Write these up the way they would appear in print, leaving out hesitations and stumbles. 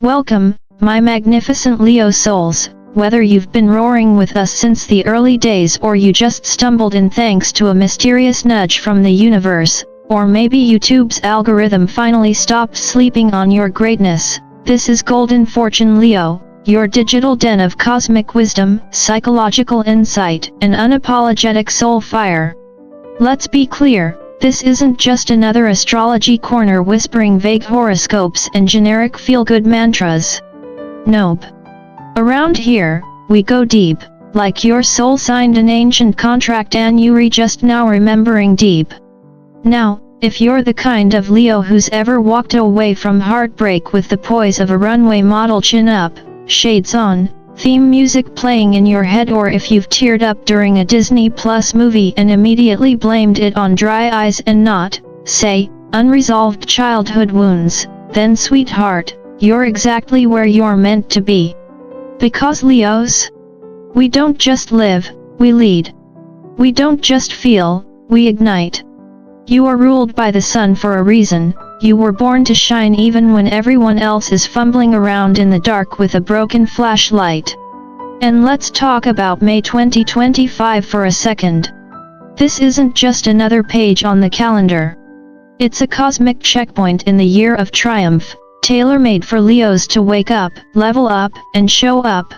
Welcome, my magnificent Leo souls, whether you've been roaring with us since the early days or you just stumbled in thanks to a mysterious nudge from the universe, or maybe YouTube's algorithm finally stopped sleeping on your greatness. This is Golden Fortune Leo, your digital den of cosmic wisdom, psychological insight, and unapologetic soul fire. Let's be clear, this isn't just another astrology corner whispering vague horoscopes and generic feel-good mantras. Nope. Around here, we go deep, like your soul signed an ancient contract and you're just now remembering deep. Now, if you're the kind of Leo who's ever walked away from heartbreak with the poise of a runway model, chin up, shades on, theme music playing in your head, or if you've teared up during a Disney Plus movie and immediately blamed it on dry eyes and not, say, unresolved childhood wounds, then sweetheart, you're exactly where you're meant to be. Because Leos, we don't just live, we lead. We don't just feel, we ignite. You are ruled by the sun for a reason. You were born to shine even when everyone else is fumbling around in the dark with a broken flashlight. And let's talk about May 2025 for a second. This isn't just another page on the calendar. It's a cosmic checkpoint in the year of triumph, tailor-made for Leos to wake up, level up, and show up.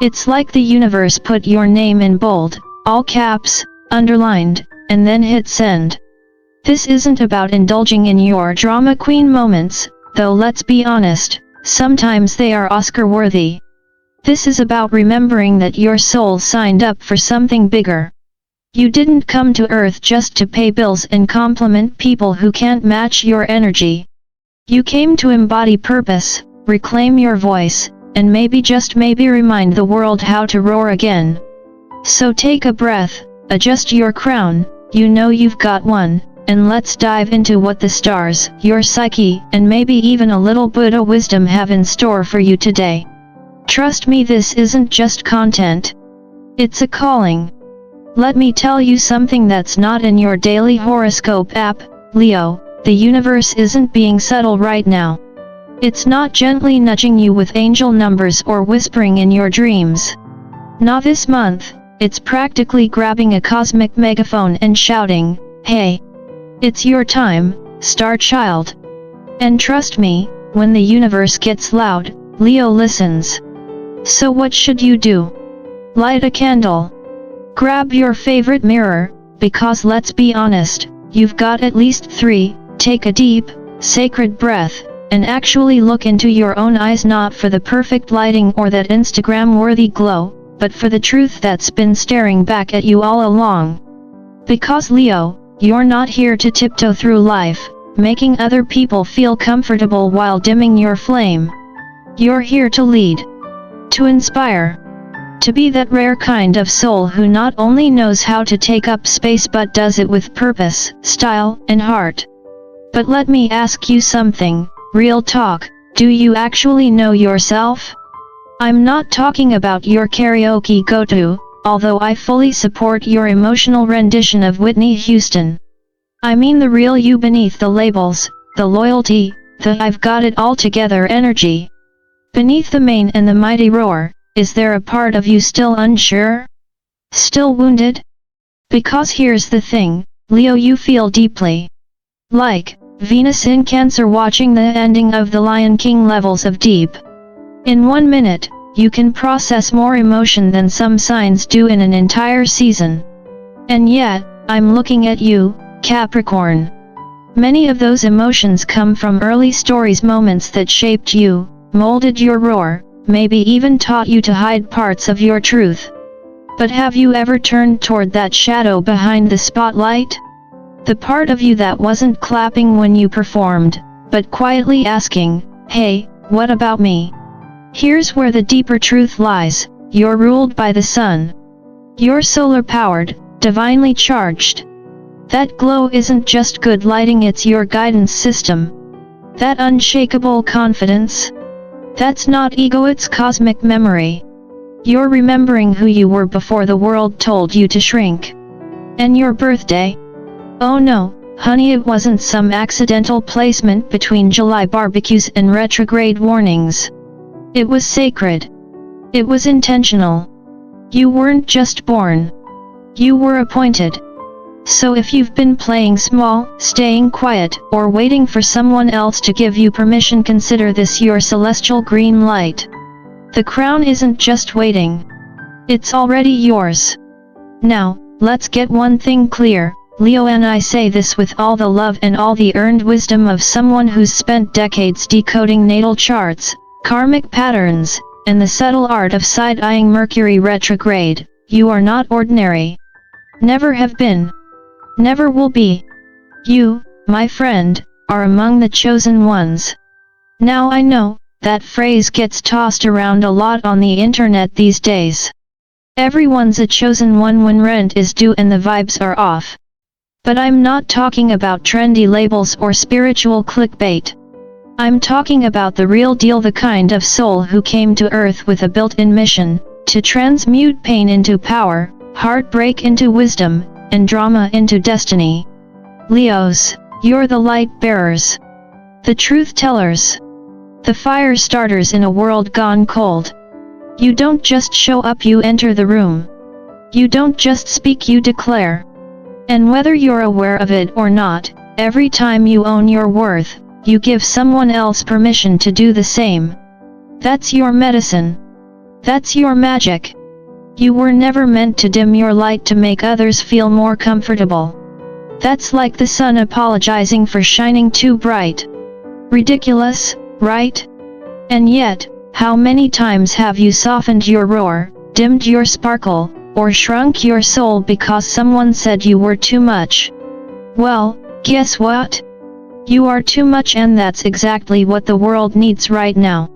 It's like the universe put your name in bold, all caps, underlined, and then hit send. This isn't about indulging in your drama queen moments, though let's be honest, sometimes they are Oscar-worthy. This is about remembering that your soul signed up for something bigger. You didn't come to Earth just to pay bills and compliment people who can't match your energy. You came to embody purpose, reclaim your voice, and maybe just maybe remind the world how to roar again. So take a breath, adjust your crown, you know you've got one. And let's dive into what the stars, your psyche, and maybe even a little Buddha wisdom have in store for you today. Trust me, this isn't just content. It's a calling. Let me tell you something that's not in your daily horoscope app, Leo. The universe isn't being subtle right now. It's not gently nudging you with angel numbers or whispering in your dreams. Not this month. It's practically grabbing a cosmic megaphone and shouting, "Hey! It's your time, star child." And trust me, when the universe gets loud, Leo listens. So what should you do? Light a candle. Grab your favorite mirror, because let's be honest, you've got at least 3, take a deep, sacred breath, and actually look into your own eyes, not for the perfect lighting or that Instagram-worthy glow, but for the truth that's been staring back at you all along. Because Leo, you're not here to tiptoe through life, making other people feel comfortable while dimming your flame. You're here to lead. To inspire. To be that rare kind of soul who not only knows how to take up space but does it with purpose, style, and heart. But let me ask you something, real talk, do you actually know yourself? I'm not talking about your karaoke go-to, although I fully support your emotional rendition of Whitney Houston. I mean the real you beneath the labels, the loyalty, the "I've got it all together" energy. Beneath the mane and the mighty roar, is there a part of you still unsure? Still wounded? Because here's the thing, Leo, you feel deeply. Like Venus in Cancer watching the ending of The Lion King levels of deep. In 1 minute, you can process more emotion than some signs do in an entire season. And yet, I'm looking at you, Capricorn. Many of those emotions come from early stories, moments that shaped you, molded your roar, maybe even taught you to hide parts of your truth. But have you ever turned toward that shadow behind the spotlight? The part of you that wasn't clapping when you performed, but quietly asking, "Hey, what about me?" Here's where the deeper truth lies, you're ruled by the sun. You're solar-powered, divinely charged. That glow isn't just good lighting, it's your guidance system. That unshakable confidence. That's not ego, it's cosmic memory. You're remembering who you were before the world told you to shrink. And your birthday? Oh no, Honey, it wasn't some accidental placement between July barbecues and retrograde warnings. It was sacred. It was intentional. You weren't just born. You were appointed. So if you've been playing small, staying quiet, or waiting for someone else to give you permission, consider this your celestial green light. The crown isn't just waiting. It's already yours. Now, let's get one thing clear, Leo, and I say this with all the love and all the earned wisdom of someone who's spent decades decoding natal charts, karmic patterns, and the subtle art of side-eyeing Mercury retrograde. You are not ordinary. Never have been. Never will be. You, my friend, are among the chosen ones. Now I know, that phrase gets tossed around a lot on the internet these days. Everyone's a chosen one when rent is due and the vibes are off. But I'm not talking about trendy labels or spiritual clickbait. I'm talking about the real deal, the kind of soul who came to Earth with a built-in mission, to transmute pain into power, heartbreak into wisdom, and drama into destiny. Leos, you're the light bearers. The truth tellers. The fire starters in a world gone cold. You don't just show up, you enter the room. You don't just speak, you declare. And whether you're aware of it or not, every time you own your worth, you give someone else permission to do the same. That's your medicine. That's your magic. You were never meant to dim your light to make others feel more comfortable. That's like the sun apologizing for shining too bright. Ridiculous, right? And yet, how many times have you softened your roar, dimmed your sparkle, or shrunk your soul because someone said you were too much? Well, guess what? You are too much, and that's exactly what the world needs right now.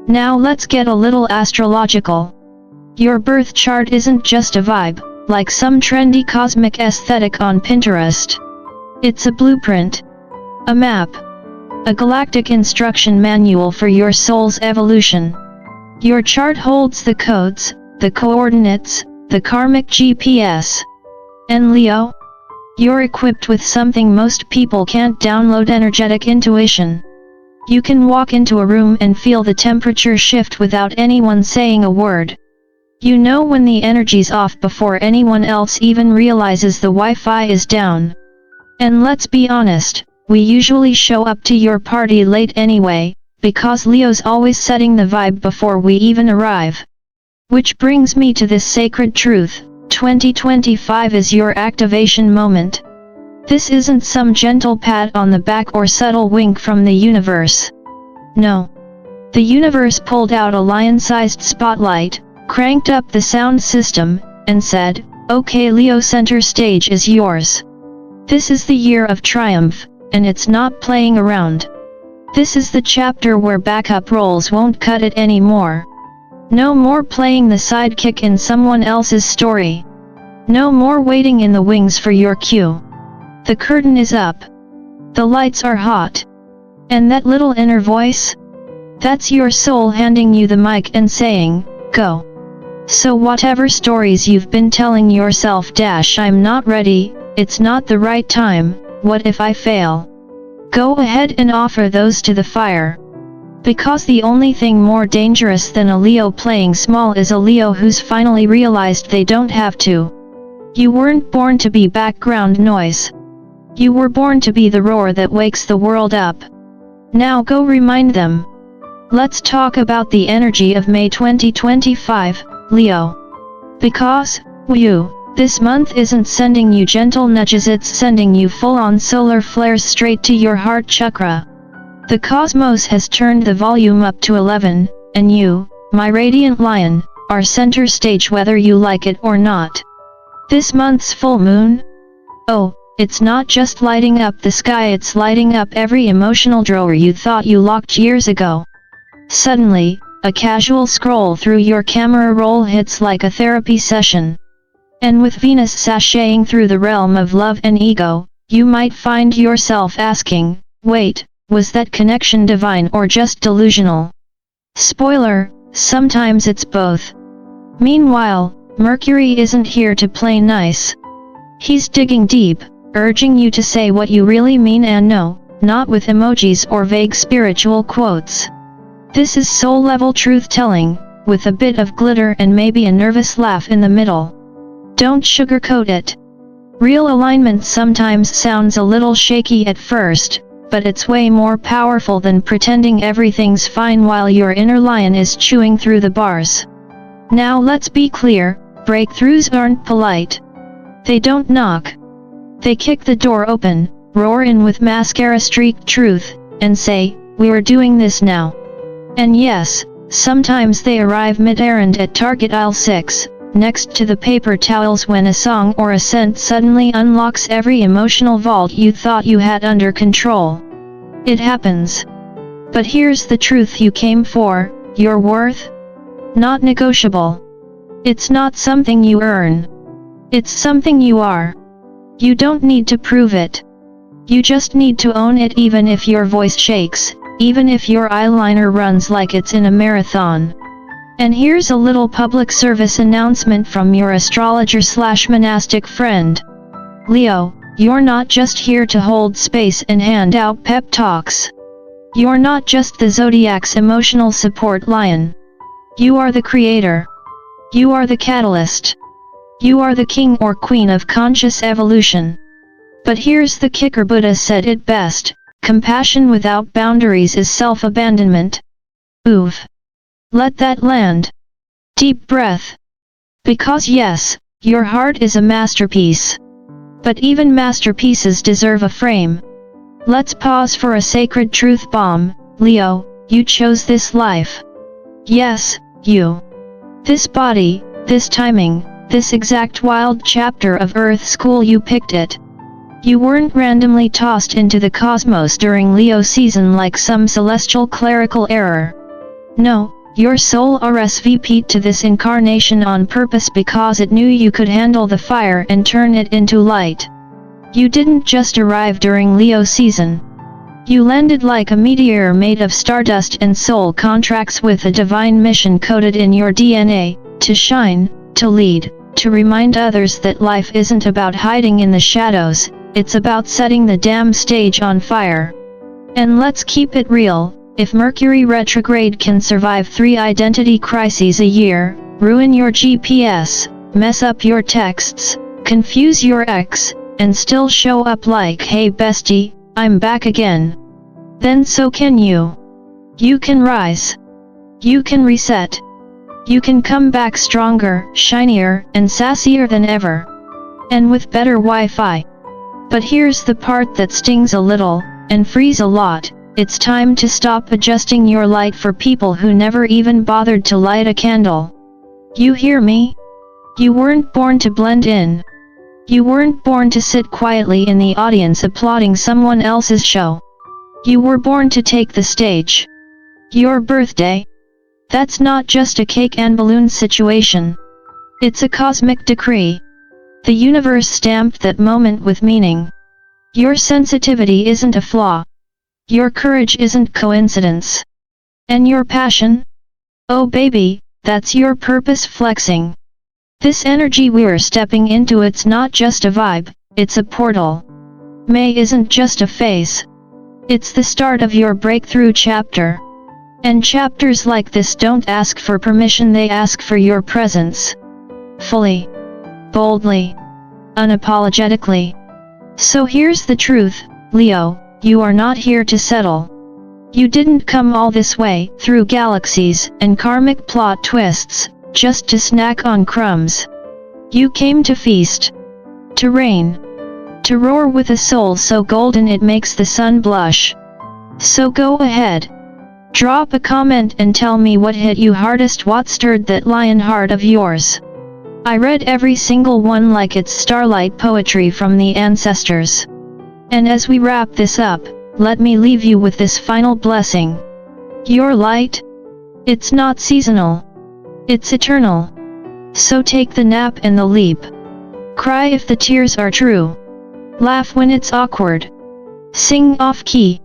Now let's get a little astrological. Your birth chart isn't just a vibe, like some trendy cosmic aesthetic on Pinterest. It's a blueprint. A map. A galactic instruction manual for your soul's evolution. Your chart holds the codes, the coordinates, the karmic GPS. And Leo? You're equipped with something most people can't download: energetic intuition. You can walk into a room and feel the temperature shift without anyone saying a word. You know when the energy's off before anyone else even realizes the Wi-Fi is down. And let's be honest, we usually show up to your party late anyway, because Leo's always setting the vibe before we even arrive. Which brings me to this sacred truth: 2025 is your activation moment. This isn't some gentle pat on the back or subtle wink from the universe. No. The universe pulled out a lion-sized spotlight, cranked up the sound system, and said, "Okay Leo, center stage is yours. This is the year of triumph, and it's not playing around. This is the chapter where backup roles won't cut it anymore. No more playing the sidekick in someone else's story. No more waiting in the wings for your cue. The curtain is up. The lights are hot. And that little inner voice? That's your soul handing you the mic and saying, go." So whatever stories you've been telling yourself, I'm not ready, it's not the right time, what if I fail? Go ahead and offer those to the fire. Because the only thing more dangerous than a Leo playing small is a Leo who's finally realized they don't have to. You weren't born to be background noise. You were born to be the roar that wakes the world up. Now go remind them. Let's talk about the energy of May 2025, Leo. Because, this month isn't sending you gentle nudges, it's sending you full-on solar flares straight to your heart chakra. The cosmos has turned the volume up to 11, and you, my radiant lion, are center stage whether you like it or not. This month's full moon? Oh, it's not just lighting up the sky, it's lighting up every emotional drawer you thought you locked years ago. Suddenly, a casual scroll through your camera roll hits like a therapy session. And with Venus sashaying through the realm of love and ego, you might find yourself asking, wait, was that connection divine or just delusional? Spoiler, sometimes it's both. Meanwhile, Mercury isn't here to play nice. He's digging deep, urging you to say what you really mean and no, not with emojis or vague spiritual quotes. This is soul-level truth-telling, with a bit of glitter and maybe a nervous laugh in the middle. Don't sugarcoat it. Real alignment sometimes sounds a little shaky at first, but it's way more powerful than pretending everything's fine while your inner lion is chewing through the bars. Now let's be clear, breakthroughs aren't polite. They don't knock. They kick the door open, roar in with mascara-streaked truth, and say, "We're doing this now." And yes, sometimes they arrive mid-errand at Target aisle 6, next to the paper towels when a song or a scent suddenly unlocks every emotional vault you thought you had under control. It happens. But here's the truth you came for: your worth? Not negotiable. It's not something you earn. It's something you are. You don't need to prove it. You just need to own it, even if your voice shakes, even if your eyeliner runs like it's in a marathon. And here's a little public service announcement from your astrologer/monastic friend. Leo, you're not just here to hold space and hand out pep talks. You're not just the Zodiac's emotional support lion. You are the creator. You are the catalyst. You are the king or queen of conscious evolution. But here's the kicker: Buddha said it best: compassion without boundaries is self-abandonment. Oof. Let that land. Deep breath. Because yes, your heart is a masterpiece. But even masterpieces deserve a frame. Let's pause for a sacred truth bomb. Leo, you chose this life. Yes, you. This body, this timing, this exact wild chapter of Earth School, you picked it. You weren't randomly tossed into the cosmos during Leo season like some celestial clerical error. No, your soul RSVP'd to this incarnation on purpose because it knew you could handle the fire and turn it into light. You didn't just arrive during Leo season. You landed like a meteor made of stardust and soul contracts with a divine mission coded in your DNA, to shine, to lead, to remind others that life isn't about hiding in the shadows, it's about setting the damn stage on fire. And let's keep it real, if Mercury retrograde can survive 3 identity crises a year, ruin your GPS, mess up your texts, confuse your ex, and still show up like, "Hey bestie, I'm back again," then so can you. You can rise. You can reset. You can come back stronger, shinier, and sassier than ever. And with better Wi-Fi. But here's the part that stings a little, and frees a lot: it's time to stop adjusting your light for people who never even bothered to light a candle. You hear me? You weren't born to blend in. You weren't born to sit quietly in the audience applauding someone else's show. You were born to take the stage. Your birthday? That's not just a cake and balloon situation. It's a cosmic decree. The universe stamped that moment with meaning. Your sensitivity isn't a flaw. Your courage isn't coincidence. And your passion? Oh baby, that's your purpose flexing. This energy we're stepping into, it's not just a vibe, it's a portal. May isn't just a phase. It's the start of your breakthrough chapter. And chapters like this don't ask for permission, they ask for your presence. Fully. Boldly. Unapologetically. So here's the truth, Leo, you are not here to settle. You didn't come all this way, through galaxies and karmic plot twists, just to snack on crumbs. You came to feast. To reign. To roar with a soul so golden it makes the sun blush. So go ahead. Drop a comment and tell me what hit you hardest, what stirred that lion heart of yours. I read every single one like it's starlight poetry from the ancestors. And as we wrap this up, let me leave you with this final blessing. Your light? It's not seasonal. It's eternal. So take the nap and the leap. Cry if the tears are true. Laugh when it's awkward. Sing off-key.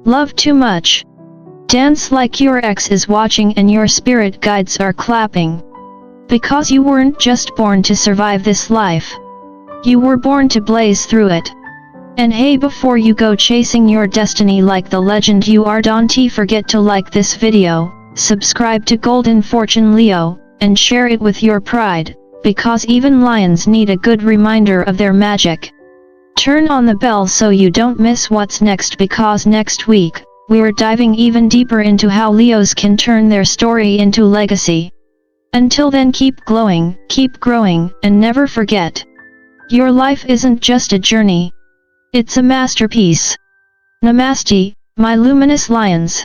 Love too much. Dance like your ex is watching and your spirit guides are clapping. Because you weren't just born to survive this life. You were born to blaze through it. And hey, before you go chasing your destiny like the legend you are, don't forget to like this video, subscribe to Golden Fortune Leo, and share it with your pride, because even lions need a good reminder of their magic. Turn on the bell so you don't miss what's next, because next week, we're diving even deeper into how Leos can turn their story into legacy. Until then, keep glowing, keep growing, and never forget, your life isn't just a journey. It's a masterpiece. Namaste, my luminous lions.